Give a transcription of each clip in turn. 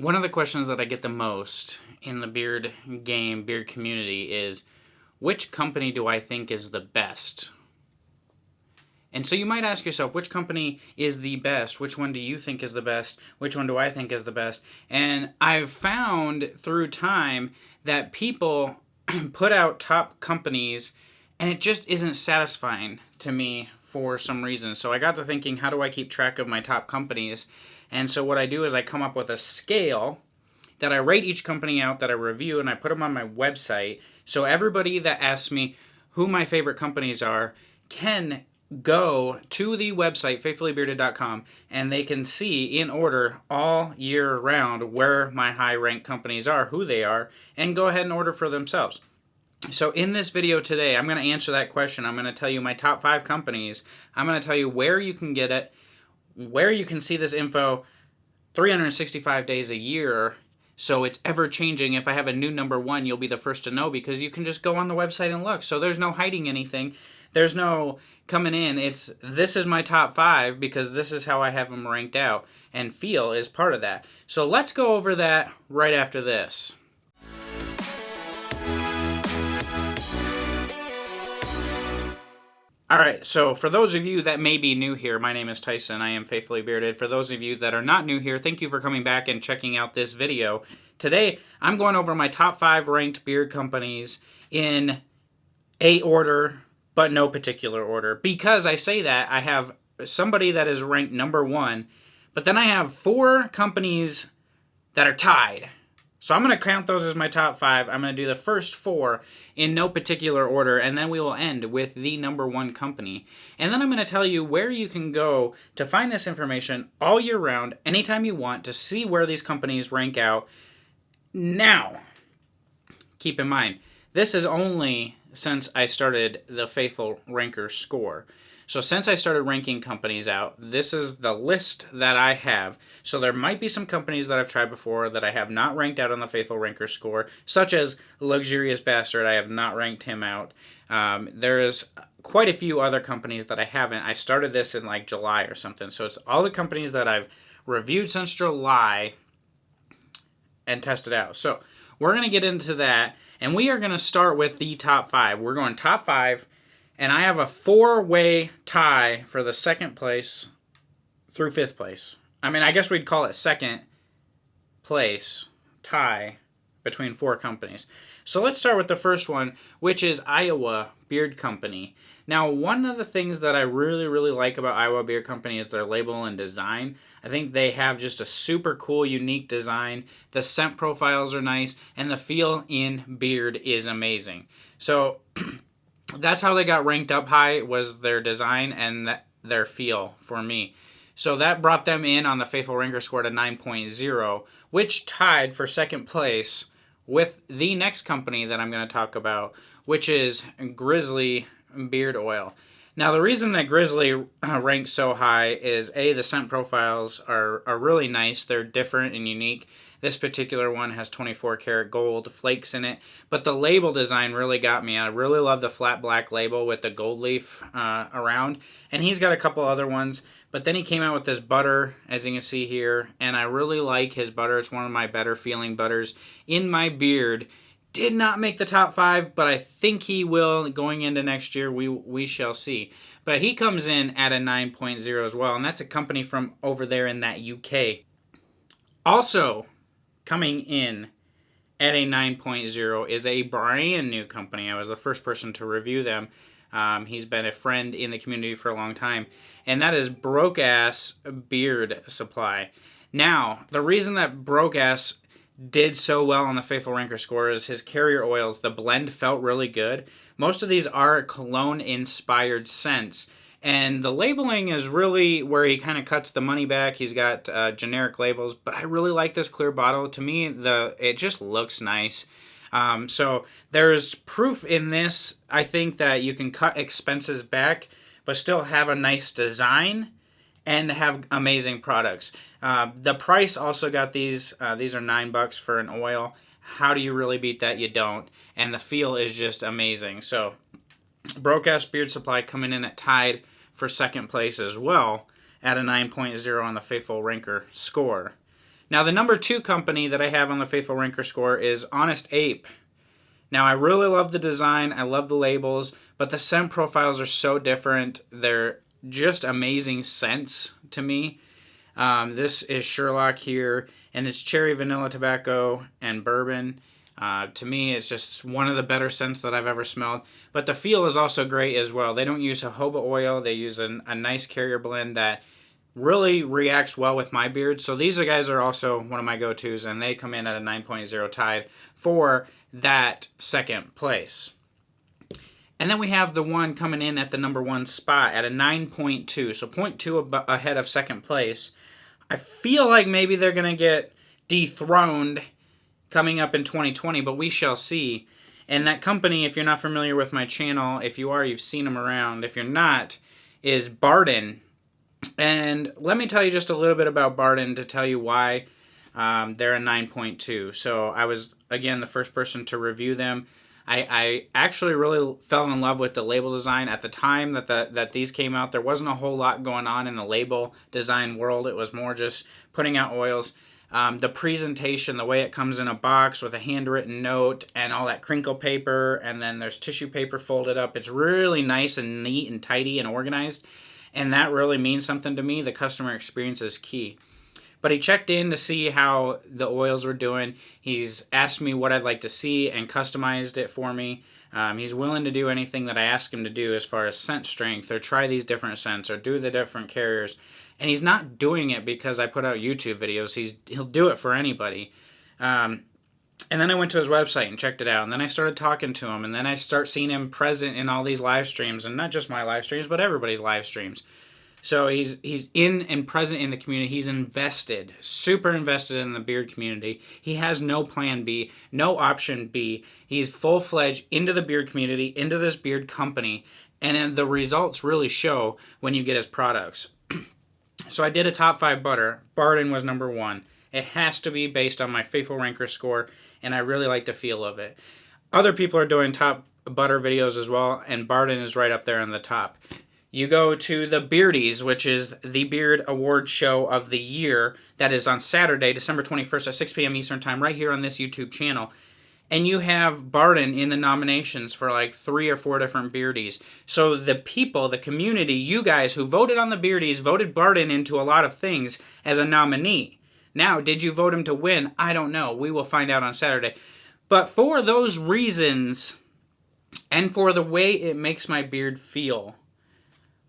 One of the questions that I get the most in the beard game, beard community is, which company do I think is the best? And so you might ask yourself, which company is the best? Which one do you think is the best? Which one do I think is the best? And I've found through time that people put out top companies and it just isn't satisfying to me for some reason. So I got to thinking, how do I keep track of my top companies? And so what I do is I come up with a scale that I rate each company out, that I review, and I put them on my website. So everybody that asks me who my favorite companies are can go to the website, faithfullybearded.com, and they can see in order all year round where my high-ranked companies are, who they are, and go ahead and order for themselves. So in this video today, I'm going to answer that question. I'm going to tell you my top 5 companies. I'm going to tell you where you can get it, where you can see this info 365 days a year. So it's ever changing. If I have a new number 1, you'll be the first to know because you can just go on the website and look. So there's no hiding anything. There's no coming in. This is my top 5 because this is how I have them ranked out, and feel is part of that. So let's go over that right after this. Alright, so for those of you that may be new here, my name is Tyson, I am Faithfully Bearded. For those of you that are not new here, thank you for coming back and checking out this video. Today, I'm going over my top 5 ranked beard companies in a order, but no particular order. Because I say that, I have somebody that is ranked number 1, but then I have 4 companies that are tied. So I'm going to count those as my top 5. I'm going to do the first 4 in no particular order, and then we will end with the number 1 company. And then I'm going to tell you where you can go to find this information all year round, anytime you want, to see where these companies rank out. Now, keep in mind, this is only since I started the Faithful Ranker score. So since I started ranking companies out, this is the list that I have. So there might be some companies that I've tried before that I have not ranked out on the Faithful Ranker score, such as Luxurious Bastard. I have not ranked him out. There is quite a few other companies that I haven't. I started this in like July or something. So it's all the companies that I've reviewed since July and tested out. So we're going to get into that, and we are going to start with the top 5. We're going top 5. And I have a 4-way tie for the 2nd place through 5th place. I mean, I guess we'd call it 2nd place tie between 4 companies. So let's start with the first one, which is Iowa Beard Company. Now, one of the things that I really like about Iowa Beard Company is their label and design. I think they have just a super cool, unique design. The scent profiles are nice, and the feel in beard is amazing. So that's how they got ranked up high, was their design and their feel for me. So that brought them in on the Faithful Ranker score to 9.0, which tied for 2nd place with the next company that I'm going to talk about, which is Grizzly Beard Oil. Now, the reason that Grizzly ranks so high is, A, the scent profiles are really nice. They're different and unique. This particular one has 24 karat gold flakes in it, but the label design really got me. I really love the flat black label with the gold leaf around, and he's got a couple other ones, but then he came out with this butter, as you can see here, and I really like his butter. It's one of my better feeling butters in my beard. Did not make the top 5, but I think he will going into next year. We shall see. But he comes in at a 9.0 as well, and that's a company from over there in that UK. Also coming in at a 9.0 is a brand new company. I was the first person to review them. He's been a friend in the community for a long time, and that is Broke Ass Beard Supply. Now, the reason that Broke Ass did so well on the Faithful Ranker score is his carrier oils. The blend felt really good. Most of these are cologne-inspired scents, and the labeling is really where he kind of cuts the money back. He's got generic labels, but I really like this clear bottle. To me, it just looks nice. So there's proof in this, I think, that you can cut expenses back, but still have a nice design and have amazing products. The price also got these. These are $9 for an oil. How do you really beat that? You don't. And the feel is just amazing. So Broke Ass Beard Supply coming in at tied for 2nd place as well at a 9.0 on the Faithful Ranker score. Now, the number 2 company that I have on the Faithful Ranker score is Honest Ape. Now, I really love the design. I love the labels, but the scent profiles are so different. They're just amazing scents to me. This is Sherlock here, and it's cherry, vanilla, tobacco, and bourbon. To me, it's just one of the better scents that I've ever smelled. But the feel is also great as well. They don't use jojoba oil. They use a nice carrier blend that really reacts well with my beard. So these guys are also one of my go-tos, and they come in at a 9.0 tied for that second place. And then we have the one coming in at the number 1 spot at a 9.2. So 0.2 ahead of second place. I feel like maybe they're going to get dethroned coming up in 2020, but we shall see. And that company, if you're not familiar with my channel, if you are, you've seen them around. If you're not, is Bardin. And let me tell you just a little bit about Bardin to tell you why they're a 9.2. So I was, again, the first person to review them. I actually really fell in love with the label design. At the time that these came out, there wasn't a whole lot going on in the label design world. It was more just putting out oils. The presentation, the way it comes in a box with a handwritten note and all that crinkle paper, and then there's tissue paper folded up. It's really nice and neat and tidy and organized, and that really means something to me. The customer experience is key. But he checked in to see how the oils were doing. He's asked me what I'd like to see and customized it for me. He's willing to do anything that I ask him to do as far as scent strength or try these different scents or do the different carriers. And he's not doing it because I put out YouTube videos. He'll do it for anybody. And then I went to his website and checked it out. And then I started talking to him. And then I start seeing him present in all these live streams. And not just my live streams, but everybody's live streams. So he's in and present in the community. He's invested, super invested in the beard community. He has no plan B, no option B. He's full-fledged into the beard community, into this beard company. And the results really show when you get his products. So I did a top 5 butter. Bardin was number 1. It has to be based on my Faithful Ranker score, and I really like the feel of it. Other people are doing top butter videos as well, and Bardin is right up there on the top. You go to the Beardies, which is the Beard Award Show of the year. That is on Saturday, December 21st at 6 p.m. Eastern Time, right here on this YouTube channel. And you have Bardin in the nominations for like 3 or 4 different Beardies. So the people, the community, you guys who voted on the Beardies, voted Bardin into a lot of things as a nominee. Now, did you vote him to win? I don't know. We will find out on Saturday. But for those reasons, and for the way it makes my beard feel,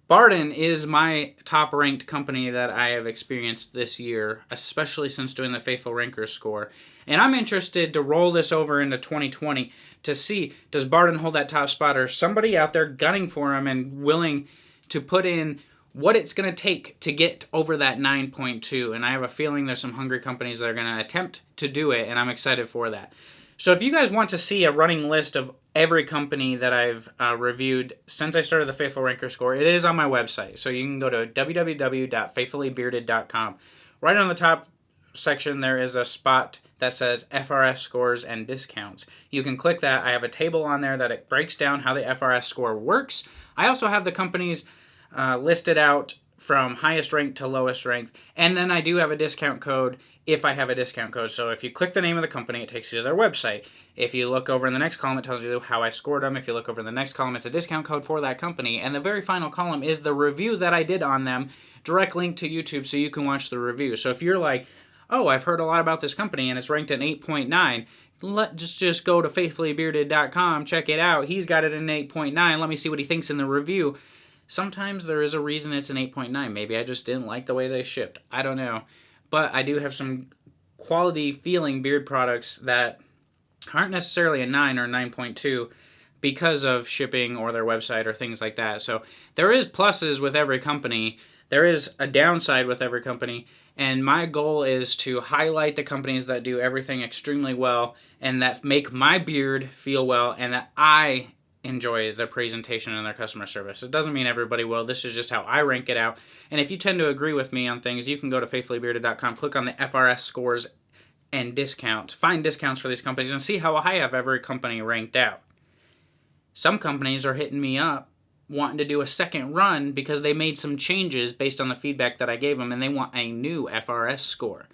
Bardin is my top-ranked company that I have experienced this year, especially since doing the Faithful Ranker score. And I'm interested to roll this over into 2020 to see, does Bardin hold that top spot, or somebody out there gunning for him and willing to put in what it's going to take to get over that 9.2. And I have a feeling there's some hungry companies that are going to attempt to do it, and I'm excited for that. So if you guys want to see a running list of every company that I've reviewed since I started the Faithful Ranker score, it is on my website. So you can go to www.faithfullybearded.com. Right on the top section, there is a spot that says FRS scores and discounts. You can click that. I have a table on there that it breaks down how the FRS score works. I also have the companies listed out from highest rank to lowest rank. And then I do have a discount code if I have a discount code. So if you click the name of the company, it takes you to their website. If you look over in the next column, it tells you how I scored them. If you look over in the next column, it's a discount code for that company. And the very final column is the review that I did on them, direct link to YouTube so you can watch the review. So if you're like, oh, I've heard a lot about this company and it's ranked at 8.9, let's just go to faithfullybearded.com, check it out. He's got it in 8.9. Let me see what he thinks in the review. Sometimes there is a reason it's an 8.9. Maybe I just didn't like the way they shipped. I don't know. But I do have some quality feeling beard products that aren't necessarily a 9 or 9.2 because of shipping or their website or things like that. So there is pluses with every company. There is a downside with every company. And my goal is to highlight the companies that do everything extremely well and that make my beard feel well and that I enjoy their presentation and their customer service. It doesn't mean everybody will. This is just how I rank it out. And if you tend to agree with me on things, you can go to faithfullybearded.com, click on the FRS scores and discounts, find discounts for these companies, and see how high I have every company ranked out. Some companies are hitting me up wanting to do a second run because they made some changes based on the feedback that I gave them, and they want a new FRS score.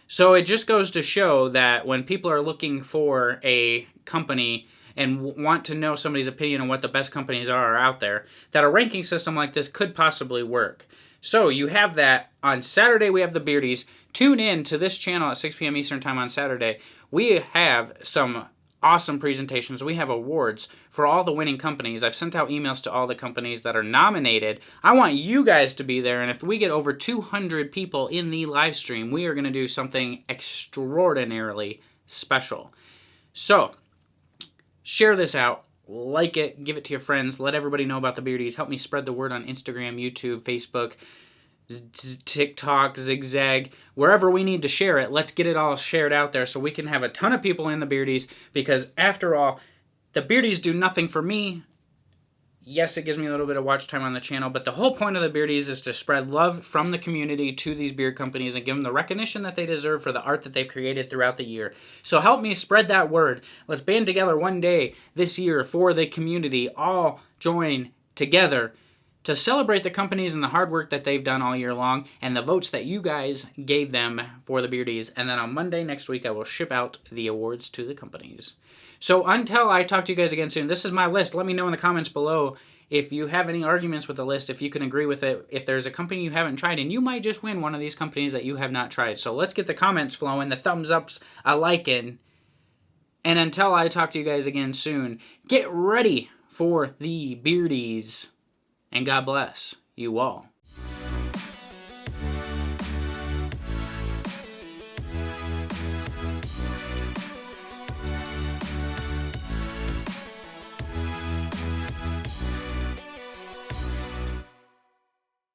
So it just goes to show that when people are looking for a company and want to know somebody's opinion on what the best companies are out there, that a ranking system like this could possibly work. So you have that. On Saturday, we have the Beardies. Tune in to this channel at 6 p.m. Eastern Time on Saturday. We have some awesome presentations. We have awards for all the winning companies. I've sent out emails to all the companies that are nominated. I want you guys to be there, and if we get over 200 people in the live stream, we are going to do something extraordinarily special. So, share this out. Like it. Give it to your friends. Let everybody know about the Beardies. Help me spread the word on Instagram, YouTube, Facebook, TikTok, Zigzag, wherever we need to share it. Let's get it all shared out there so we can have a ton of people in the Beardies, because after all, the Beardies do nothing for me. Yes, it gives me a little bit of watch time on the channel, but the whole point of the Beardies is to spread love from the community to these beard companies and give them the recognition that they deserve for the art that they've created throughout the year. So help me spread that word. Let's band together one day this year for the community. All join together to celebrate the companies and the hard work that they've done all year long and the votes that you guys gave them for the Beardies. And then on Monday next week, I will ship out the awards to the companies. So until I talk to you guys again soon, this is my list. Let me know in the comments below if you have any arguments with the list, if you can agree with it, if there's a company you haven't tried, and you might just win one of these companies that you have not tried. So let's get the comments flowing, the thumbs ups, a liking. And until I talk to you guys again soon, get ready for the Beardies. And God bless you all.